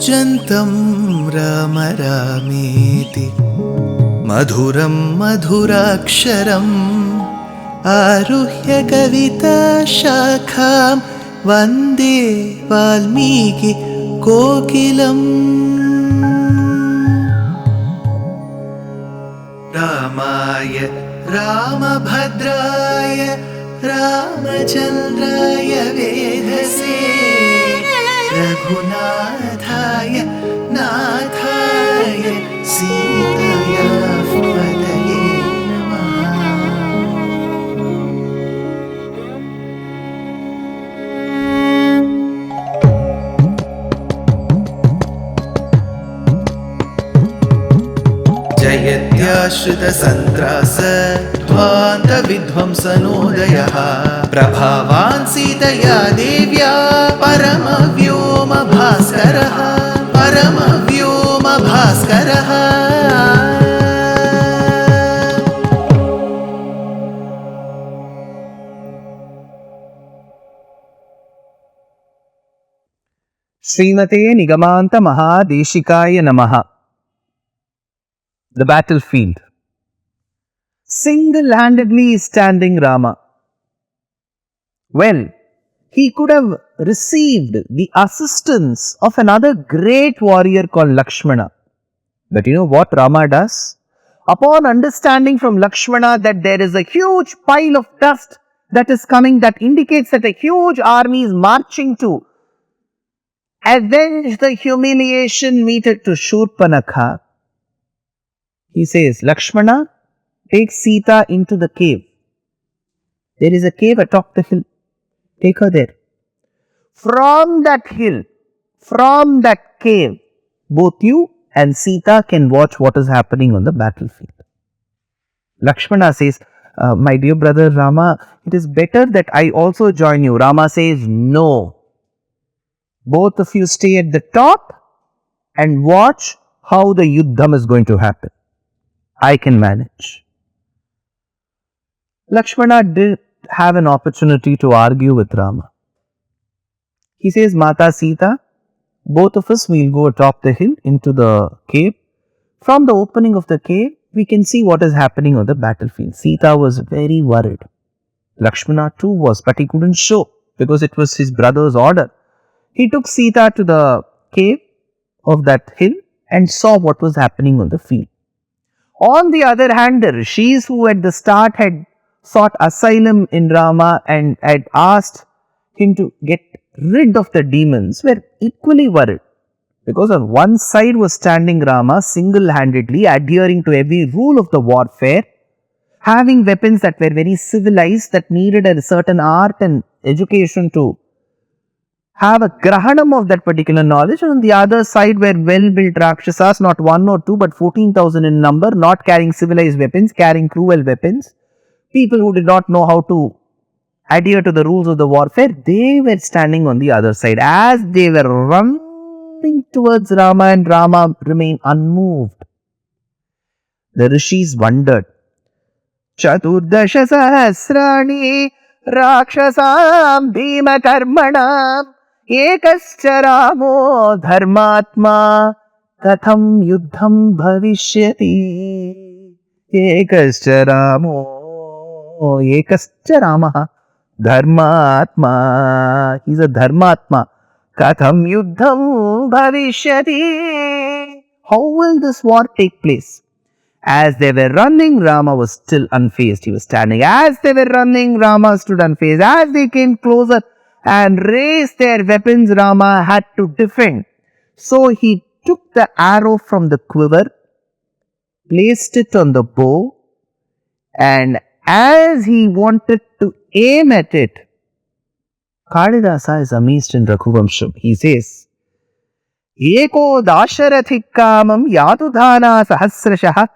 कूजन्तं राम रामेति मधुरं मधुराक्षरम् आरुह्य कविताशाखां वन्दे वाल्मीकि कोकिलम्। रामाय रामभद्राय रामचन्द्राय वेधसे रघुनाथाय नाथाय सीताया पतये नमः। जयत्याश्रितसन्त्रास ध्वान्तविध्वंसनोदयः प्रभावान् सीतया देव्या परमव्योमभास्करः परमव्योमभास्करः। श्रीमते निगमान्त महादेशिकाय नमः। The battlefield. Single-handedly standing Rama. Well, he could have received the assistance of another great warrior called Lakshmana. But you know what Rama does? Upon understanding from Lakshmana that there is a huge pile of dust that is coming, that indicates that a huge army is marching to avenge the humiliation meted to Shurpanakha, he says, Lakshmana, take Sita into the cave. There is a cave atop the hill. Take her there. From that hill, from that cave, both you and Sita can watch what is happening on the battlefield. Lakshmana says, my dear brother Rama, it is better that I also join you. Rama says, no. Both of you stay at the top and watch how the yuddham is going to happen. I can manage. Lakshmana did have an opportunity to argue with Rama. He says, Mata Sita, both of us will go atop the hill into the cave. From the opening of the cave, we can see what is happening on the battlefield. Sita was very worried. Lakshmana too was, but he couldn't show because it was his brother's order. He took Sita to the cave of that hill and saw what was happening on the field. On the other hand, the rishis who at the start had sought asylum in Rama and had asked him to get rid of the demons were equally worried, because on one side was standing Rama single-handedly adhering to every rule of the warfare, having weapons that were very civilized, that needed a certain art and education to have a grahanam of that particular knowledge, and on the other side were well-built Rakshasas, not one or two but 14,000 in number, not carrying civilized weapons, carrying cruel weapons. People who did not know how to adhere to the rules of the warfare, they were standing on the other side. As they were running towards Rama, and Rama remained unmoved, the rishis wondered. Chaturdasha sahasrani rakshasam bhima karmanam ekascha ramo dharmatma katham yuddham bhavishyati. Ekascha ramaha dharmatma. He is a dharmatma. Katham yuddham bhavishyati. How will this war take place? As they were running, Rama was still unfazed. He was standing. As they were running, Rama stood unfazed. As they came closer and raised their weapons, Rama had to defend. So he took the arrow from the quiver, placed it on the bow, and as he wanted to aim at it, Kalidasa is amazed in Raghuvamsham. He says, Eko dasharathik kamam yatudhana sahasrashaha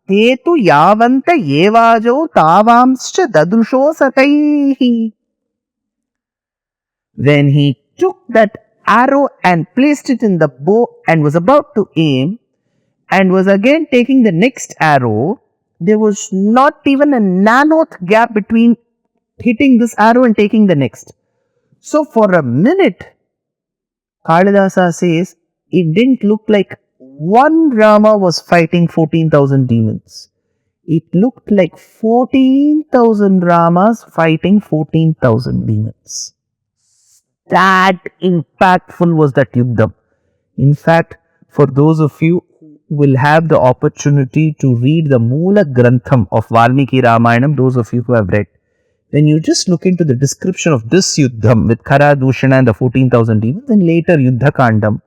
tetu yavanta yevajo tavamscha dadrusho sataihi. When he took that arrow and placed it in the bow and was about to aim and was again taking the next arrow, there was not even a nanoth gap between hitting this arrow and taking the next. So for a minute, Kalidasa says, it didn't look like one Rama was fighting 14,000 demons. It looked like 14,000 Ramas fighting 14,000 demons. That impactful was that Yuddham. In fact, for those of you who will have the opportunity to read the Moola Grantham of Valmiki Ramayanam, those of you who have read, when you just look into the description of this Yuddham with Khara Dushana and the 14,000 demons and later Yuddha Kandam,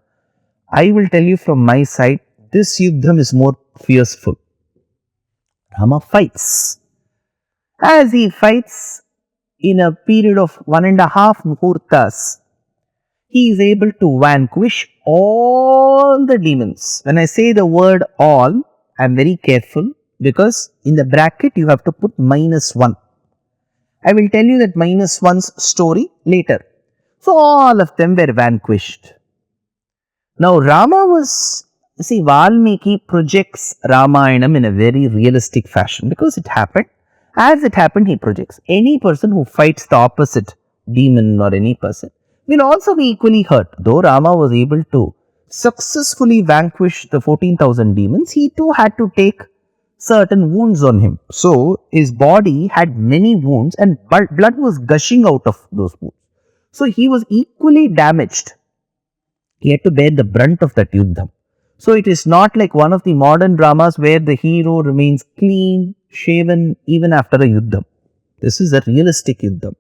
I will tell you from my side, this Yuddham is more fierceful. Rama fights. As he fights in a period of 1.5 muhurtas, he is able to vanquish all the demons. When I say the word all, I am very careful because in the bracket you have to put -1. I will tell you that -1's story later. So all of them were vanquished. Now Rama was, see, Valmiki projects Ramayanam in a very realistic fashion because it happened. As it happened, he projects. Any person who fights the opposite demon or any person will also be equally hurt. Though Rama was able to successfully vanquish the 14,000 demons, he too had to take certain wounds on him. So his body had many wounds and blood was gushing out of those wounds. So he was equally damaged. He had to bear the brunt of that Yuddham. So it is not like one of the modern dramas where the hero remains clean, shaven even after a Yuddham. This is a realistic Yuddham.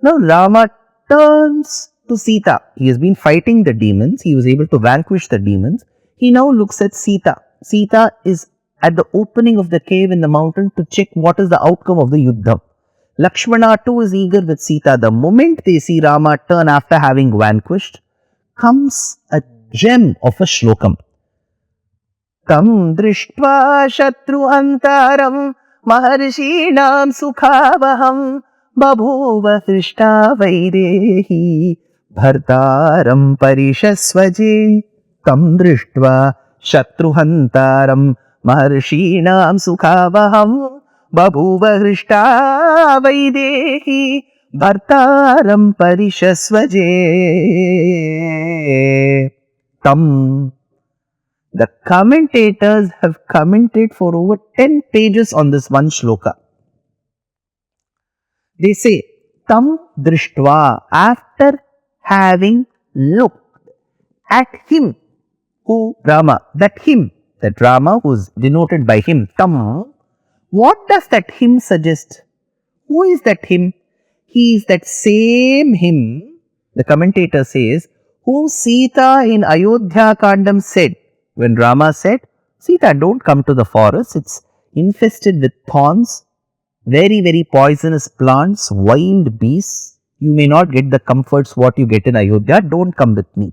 Now Rama turns to Sita. He has been fighting the demons. He was able to vanquish the demons. He now looks at Sita. Sita is at the opening of the cave in the mountain to check what is the outcome of the Yuddham. Lakshmana too is eager with Sita. The moment they see Rama turn after having vanquished, comes a gem of a shlokam. Tam drishtva shatru antaram maharshinam sukhavaham babhuva srishta vaidehi bhartaram parishasvaje. Tam drishtva shatruhantaram maharshinam sukhavaham babhuva srishta vaidehi bhartaram parishasvaje. Tam. The commentators have commented for over 10 pages on this one shloka. They say, Tam drishtva, after having looked at him, who Rama, that Rama who is denoted by him, Tam, what does that him suggest? Who is that him? He is that same him, the commentator says, whom Sita in Ayodhya Kandam said, when Rama said, Sita, don't come to the forest, it's infested with thorns, very, very poisonous plants, wild beasts. You may not get the comforts what you get in Ayodhya, don't come with me.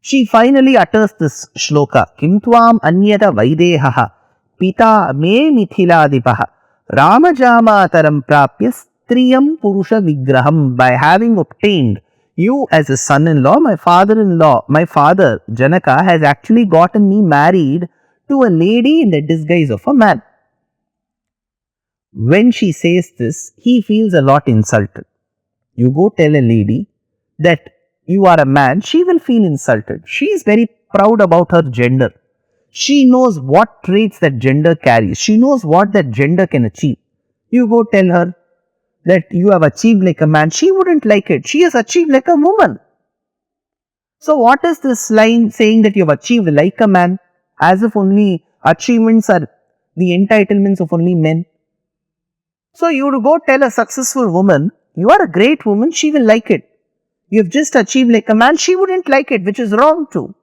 She finally utters this shloka, Kim tvam anyata vaidehaha, pita me mithilaadipaha, ramajamataram prapya striyam purusha vigraham. By having obtained you as a son-in-law, my father, Janaka, has actually gotten me married to a lady in the disguise of a man. When she says this, he feels a lot insulted. You go tell a lady that you are a man, she will feel insulted. She is very proud about her gender. She knows what traits that gender carries. She knows what that gender can achieve. You go tell her that you have achieved like a man, she wouldn't like it. She has achieved like a woman. So what is this line saying that you have achieved like a man, as if only achievements are the entitlements of only men? So you would go tell a successful woman, you are a great woman, she will like it. You have just achieved like a man, she wouldn't like it, which is wrong too.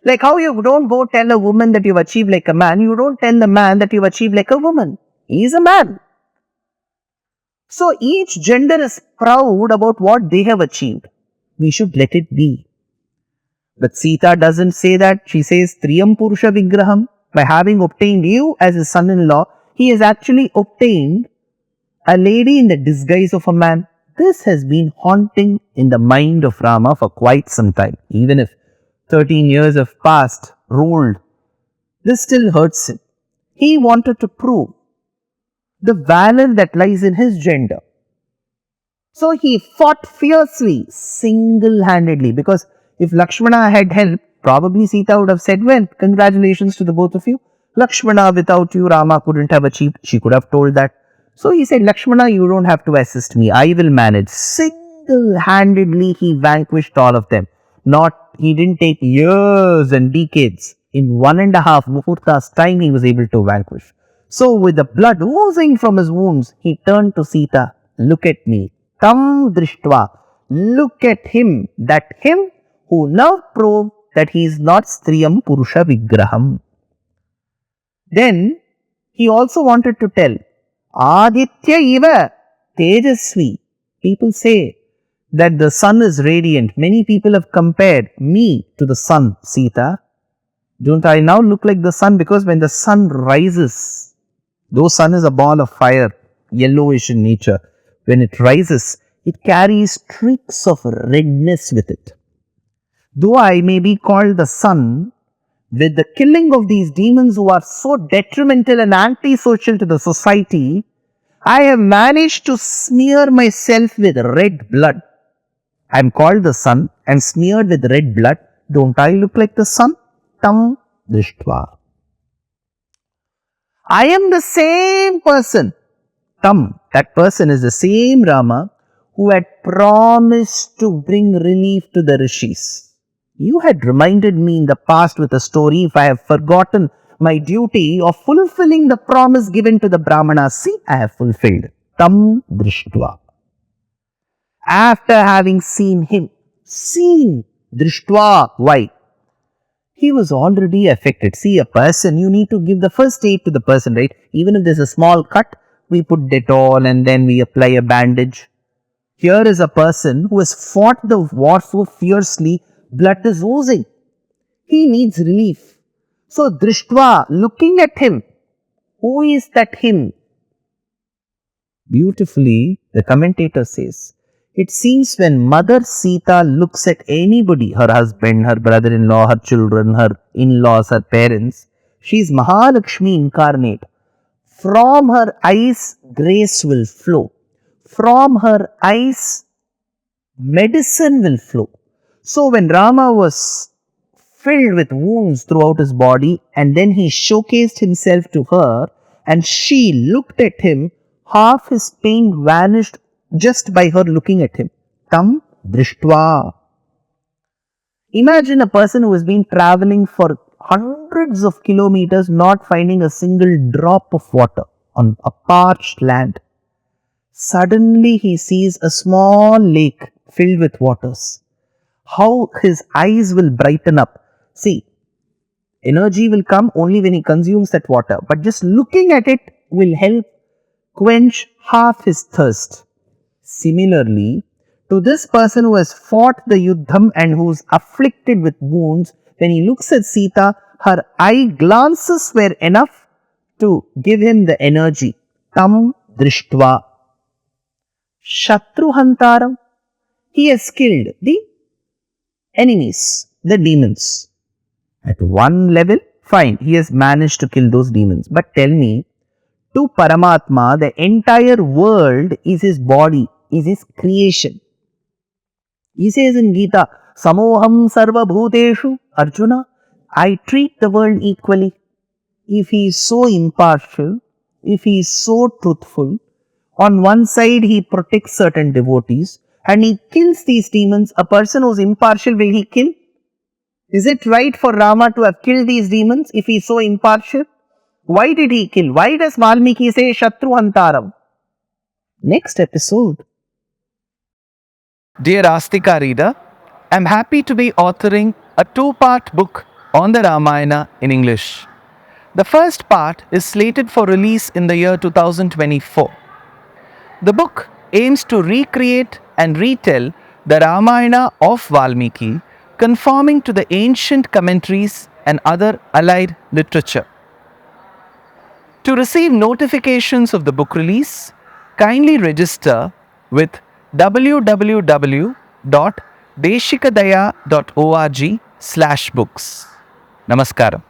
Like how you don't go tell a woman that you have achieved like a man, you don't tell the man that you have achieved like a woman. He is a man. So each gender is proud about what they have achieved. We should let it be. But Sita doesn't say that. She says, Triyam Purusha Vigraham. By having obtained you as his son-in-law, he has actually obtained a lady in the disguise of a man. This has been haunting in the mind of Rama for quite some time. Even if 13 years have passed, ruled, this still hurts him. He wanted to prove the valor that lies in his gender. So he fought fiercely, single-handedly, because if Lakshmana had helped, Probably Sita would have said, well, congratulations to the both of you. Lakshmana, without you, Rama couldn't have achieved. She could have told that. So he said, Lakshmana, you don't have to assist me. I will manage. Single-handedly, he vanquished all of them. He didn't take years and decades. In 1.5 muhurtas time, he was able to vanquish. So with the blood oozing from his wounds, he turned to Sita. Look at me. Tam drishtva. Look at him. That him who now proved that he is not Striyam Purusha Vigraham. Then he also wanted to tell Aditya Iva Tejasvi. People say that the sun is radiant. Many people have compared me to the sun, Sita. Don't I now look like the sun? Because when the sun rises, though sun is a ball of fire, yellowish in nature, when it rises, it carries streaks of redness with it. Though I may be called the sun, with the killing of these demons who are so detrimental and antisocial to the society, I have managed to smear myself with red blood. I am called the sun and smeared with red blood. Don't I look like the sun? Tam drishtva. I am the same person. Tam, that person is the same Rama who had promised to bring relief to the rishis. You had reminded me in the past with a story if I have forgotten my duty of fulfilling the promise given to the Brahmanas. See, I have fulfilled. Tam drishtva. After having seen him, drishtva, why? He was already affected. See, a person, you need to give the first aid to the person, right? Even if there's a small cut, we put Dettol and then we apply a bandage. Here is a person who has fought the war so fiercely, blood is oozing. He needs relief. So, drishtva, looking at him, who is that him? Beautifully, the commentator says, it seems when Mother Sita looks at anybody, her husband, her brother-in-law, her children, her in-laws, her parents, she is Mahalakshmi incarnate. From her eyes, grace will flow. From her eyes, medicine will flow. So when Rama was filled with wounds throughout his body and then he showcased himself to her and she looked at him, half his pain vanished just by her looking at him. Tam drishtva. Imagine a person who has been traveling for hundreds of kilometers not finding a single drop of water on a parched land. Suddenly he sees a small lake filled with waters. How his eyes will brighten up. See, energy will come only when he consumes that water, but just looking at it will help quench half his thirst. Similarly, to this person who has fought the yuddham and who is afflicted with wounds, when he looks at Sita, her eye glances were enough to give him the energy. Tam drishtva. Shatruhantaram. He has killed the enemies, the demons. At one level, fine, he has managed to kill those demons. But tell me, to Paramatma, the entire world is his body, is his creation. He says in Gita, Samoham sarva bhuteshu, Arjuna, I treat the world equally. If he is so impartial, if he is so truthful, on one side he protects certain devotees and he kills these demons. A person who is impartial, will he kill? Is it right for Rama to have killed these demons if he is so impartial? Why did he kill? Why does Valmiki say Shatruhantaram? Next episode. Dear Astika reader, I am happy to be authoring a 2-part book on the Ramayana in English. The first part is slated for release in the year 2024. The book aims to recreate and retell the Ramayana of Valmiki, conforming to the ancient commentaries and other allied literature. To receive notifications of the book release, kindly register with www.deshikadaya.org/books. Namaskaram.